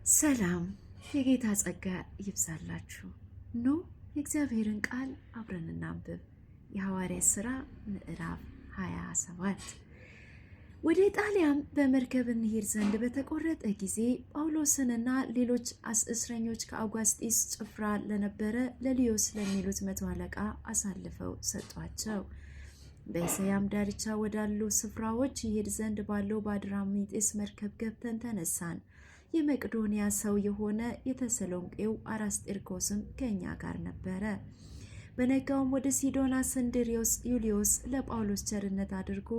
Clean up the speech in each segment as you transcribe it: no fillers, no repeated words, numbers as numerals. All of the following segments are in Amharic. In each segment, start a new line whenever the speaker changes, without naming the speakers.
ሰላም የጌታ ጸጋ ይብዛላችሁ። ኑ የእግዚአብሔርን ቃል አብረን እናንብብ። የሐዋርያት ሥራ ምዕራፍ 27። ወደ ጣሊያን በመርከብ እንሄድ ዘንድ በተቆረጠ ጊዜ ጳውሎስንና ሌሎች እስረኞች ከአውጋስጢስ ጭፍራ ለነበረ ለሊዮስ ለሚሉት መቶ አለቃ አሳልፈው ሰጧቸው። በእስያም ዳርቻ ወዳሉ ስፍራዎች ይሄድ ዘንድ ባለው በአድራሚጤስ መርከብ ገብተን ተነሳን። የመቅዶንያ ሰው የሆነ የተሰሎንቄው አራስጤርኮስም ከኛ ጋር ነበረ። በነጋውም ወደ ሲዶና ስንድሪዮስ ዩልዮስ ለጳውሎስ ቸርነት አድርጎ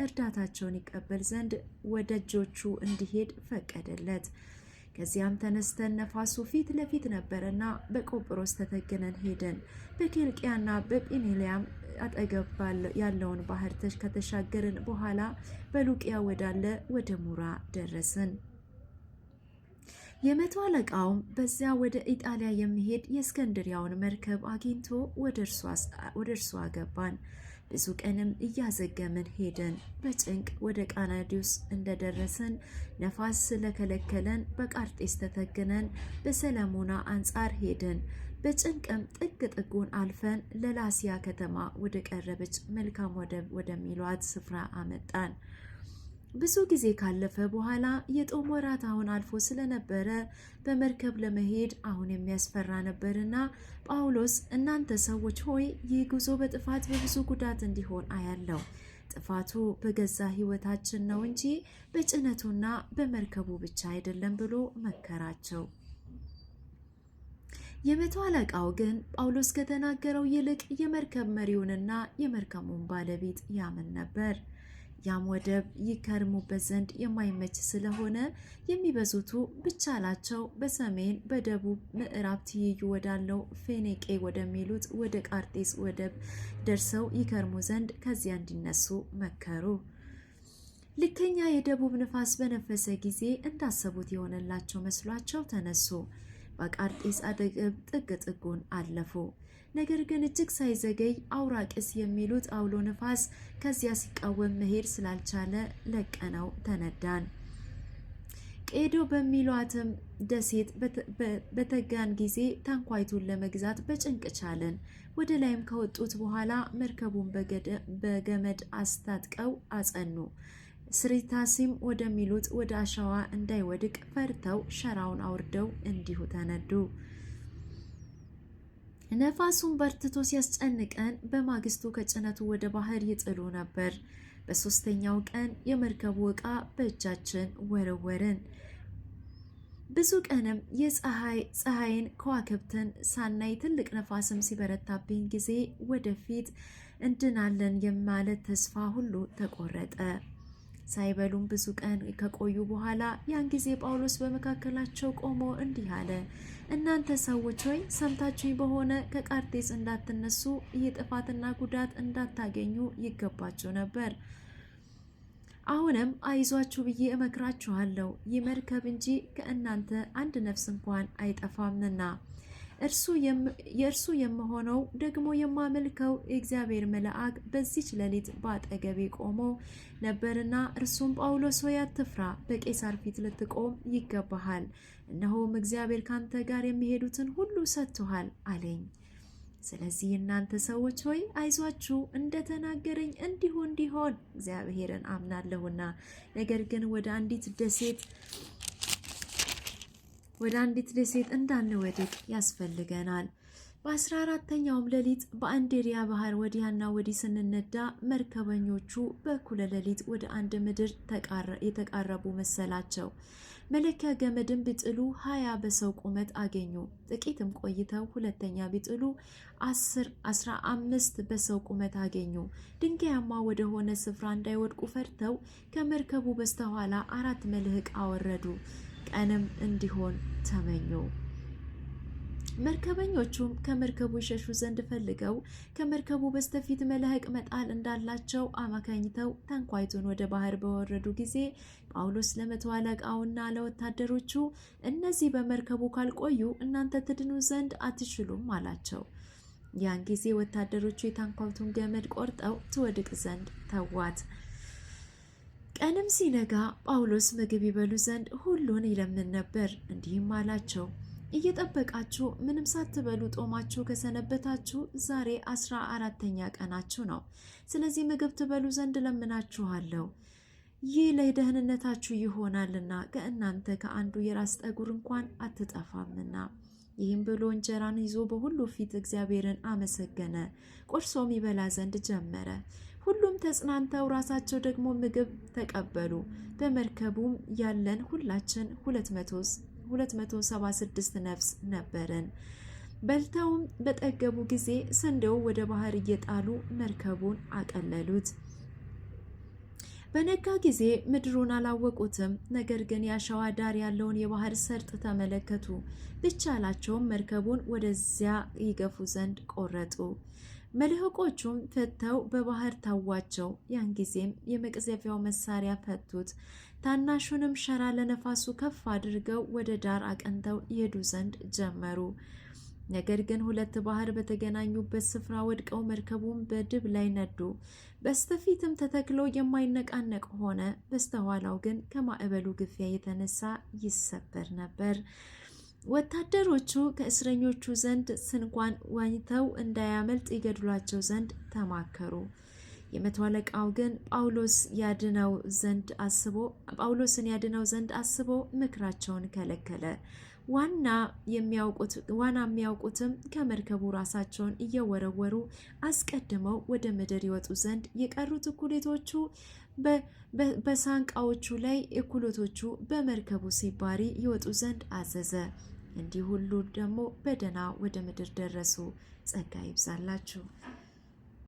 እርዳታቸውን ይቀበል ዘንድ ወደ እጆቹ እንዲሄድ ፈቀደለት። ከዚያም ተነስተን ነፋሱ ፊት ለፊት ነበረና በቆጵሮስ ተተግነን ሄደን በኪልቅያና በጵንፍልያም አጠገብ ያለውን ባህር ከተሻገርን በኋላ በሉቅያ ወዳለ ወደ ሙራ ደረስን። የመቶ አለቃውም በዚያ ወደ ኢጣሊያ የሚሄድ የእስክንድርያውን መርከብ አግኝቶ ወደ እርሱ አገባን። ብዙ ቀንም እያዘገምን ሄደን በጭንቅ ወደ ቃናዲዮስ እንደደረስን ነፋስ ስለከለከለን በቃርጤስ ተተግነን በሰለሞና አንጻር ሄደን በጭንቅም ጥግ ጥጉን አልፈን ለላሲያ ከተማ ወደ ቀረበች መልካም ወደሚሏት ስፍራ አመጣን። ብዙ ጊዜ ካለፈ በኋላ የጦም ወራት አሁን አልፎ ስለነበረ በመርከብ ለመሄድ አሁን የሚያስፈራ ነበርና ጳውሎስ እናንተ ሰዎች ሆይ ይህ ጉዞ በጥፋት በብዙ ጉዳት እንዲሆን አያለው። ጥፋቱ በገዛ ሕይወታችን ነው እንጂ በጭነቱና በመርከቡ ብቻ አይደለም ብሎ መከራቸው። የመቶ አለቃው ግን ጳውሎስ ከተናገረው ይልቅ የመርከብ መሪውንና የመርከቡን ባለቤት ያምን ነበር። ያም ወደብ ይከርሙበት ዘንድ የማይመች ስለሆነ የሚበዙቱ ብቻላቸው በሰሜን በደቡብ ምዕራብ ትይዩ ወዳለው ፌኔቄ ወደሚሉት ወደ ቃርጤስ ወደብ ደርሰው ይከርሙ ዘንድ ከዚያ እንዲነሱ መከሩ። ልከኛ የደቡብ ንፋስ በነፈሰ ጊዜ እንዳሰቡት የሆነላቸው መስሏቸው ተነሱ። በቃርጤስ አጠገብ ጥግ ጥጉን አለፉ። ነገር ግን እጅግ ሳይዘገይ አውራቅስ የሚሉት አውሎ ነፋስ ከዚያ ሲቃወም መሄድ ስላልቻለ ለቀነው ተነዳን። ቄዶ በሚሏትም ደሴት በተጋን ጊዜ ታንኳይቱን ለመግዛት በጭንቅ ቻለን። ወደ ላይም ከወጡት በኋላ መርከቡን በገመድ አስታጥቀው አጸኑ። ስሪታሲም ወደሚሉት ወደ አሸዋ እንዳይወድቅ ፈርተው ሸራውን አውርደው እንዲሁ ተነዱ። ነፋሱን በርትቶ ሲያስጨንቀን በማግስቱ ከጭነቱ ወደ ባህር ይጥሉ ነበር። በሶስተኛው ቀን የመርከቡ ዕቃ በእጃችን ወረወርን። ብዙ ቀንም ፀሐይን ከዋክብትን ሳናይ ትልቅ ነፋስም ሲበረታብኝ ጊዜ ወደፊት እንድናለን የማለት ተስፋ ሁሉ ተቆረጠ። ሳይበሉም ብዙ ቀን ከቆዩ በኋላ ያን ጊዜ ጳውሎስ በመካከላቸው ቆሞ እንዲህ አለ። እናንተ ሰዎች ሆይ ሰምታችሁኝ በሆነ ከቃርጤስ እንዳትነሱ ይህ ጥፋትና ጉዳት እንዳታገኙ ይገባችሁ ነበር። አሁንም አይዟችሁ ብዬ እመክራችኋለሁ። ይህ መርከብ እንጂ ከእናንተ አንድ ነፍስ እንኳን አይጠፋምና የእርሱ የምሆነው ደግሞ የማመልከው የእግዚአብሔር መልአክ በዚች ሌሊት በአጠገቤ ቆሞ ነበርና እርሱም ጳውሎስ ሆይ አትፍራ፣ በቄሳር ፊት ልትቆም ይገባሃል። እነሆም እግዚአብሔር ካንተ ጋር የሚሄዱትን ሁሉ ሰጥቶሃል አለኝ። ስለዚህ እናንተ ሰዎች ሆይ አይዟችሁ፣ እንደተናገረኝ እንዲሁ እንዲሆን እግዚአብሔርን አምናለሁና። ነገር ግን ወደ አንዲት ደሴት እንዳንወድቅ ያስፈልገናል። በ14ተኛውም ሌሊት በአንዴሪያ ባህር ወዲያና ወዲህ ስንነዳ መርከበኞቹ በእኩለ ሌሊት ወደ አንድ ምድር የተቃረቡ መሰላቸው። መለኪያ ገመድን ቢጥሉ 20 በሰው ቁመት አገኙ። ጥቂትም ቆይተው ሁለተኛ ቢጥሉ 15 በሰው ቁመት አገኙ። ድንጋያማ ወደ ሆነ ስፍራ እንዳይወድቁ ፈርተው ከመርከቡ በስተኋላ 4 መልህቅ አወረዱ። ቀንም እንዲሆን ተመኙ። መርከበኞቹም ከመርከቡ ይሸሹ ዘንድ ፈልገው ከመርከቡ በስተፊት መልህቅ መጣል እንዳላቸው አማካኝተው ታንኳይቱን ወደ ባህር በወረዱ ጊዜ ጳውሎስ ለመቶ አለቃውና ለወታደሮቹ እነዚህ በመርከቡ ካልቆዩ እናንተ ትድኑ ዘንድ አትችሉም አላቸው። ያን ጊዜ ወታደሮቹ የታንኳይቱን ገመድ ቆርጠው ትወድቅ ዘንድ ተዋት። ቀንም ሲነጋ ጳውሎስ ምግብ ይበሉ ዘንድ ሁሉን ይለምን ነበር። እንዲህም አላቸው፣ እየጠበቃችሁ ምንም ሳትበሉ ጦማችሁ ከሰነበታችሁ ዛሬ 14ተኛ ቀናችሁ ነው። ስለዚህ ምግብ ትበሉ ዘንድ ለምናችኋለሁ። ይህ ለደህንነታችሁ ይሆናልና ከእናንተ ከአንዱ የራስ ጠጉር እንኳን አትጠፋምና። ይህም ብሎ እንጀራን ይዞ በሁሉ ፊት እግዚአብሔርን አመሰገነ፣ ቆርሶም ይበላ ዘንድ ጀመረ። ሁሉም ተጽናንተው ራሳቸው ደግሞ ምግብ ተቀበሉ። በመርከቡም ያለን ሁላችን 276 ነፍስ ነበርን። በልተውም በጠገቡ ጊዜ ስንዴው ወደ ባህር እየጣሉ መርከቡን አቀለሉት። በነጋ ጊዜ ምድሩን አላወቁትም። ነገር ግን የአሸዋ ዳር ያለውን የባህር ሰርጥ ተመለከቱ። ቢቻላቸውም መርከቡን ወደዚያ ይገፉ ዘንድ ቆረጡ። መልህቆቹም ፈተው በባህር ታዋቸው። ያን ጊዜም የመቅዘፊያው መሳሪያ ፈቱት። ታናሹንም ሸራ ለነፋሱ ከፍ አድርገው ወደ ዳር አቀንተው ይሄዱ ዘንድ ጀመሩ። ነገር ግን ሁለት ባህር በተገናኙበት ስፍራ ወድቀው መርከቡን በድብ ላይ ነዱ። በስተፊትም ተተክሎ የማይነቃነቅ ሆነ፣ በስተኋላው ግን ከማዕበሉ ግፊያ የተነሳ ይሰበር ነበር። ወታደሮቹ ከእስረኞቹ ዘንድ ስንኳን ዋኝተው እንዳያመልጥ ይገድሏቸው ዘንድ ተማከሩ። የመቶ አለቃው ግን ጳውሎስን ያድነው ዘንድ አስቦ ምክራቸውን ከለከለ። ዋና የሚያውቁትም ከመርከቡ ራሳቸውን እየወረወሩ አስቀድመው ወደ ምድር ይወጡ ዘንድ፣ የቀሩት እኩሌቶቹ በሳንቃዎቹ ላይ፣ እኩሌቶቹ በመርከቡ ሲባሪ ይወጡ ዘንድ አዘዘ። እንዲህ ሁሉ ደግሞ በደህና ወደ ምድር ደረሱ። ጸጋ ይብዛላችሁ።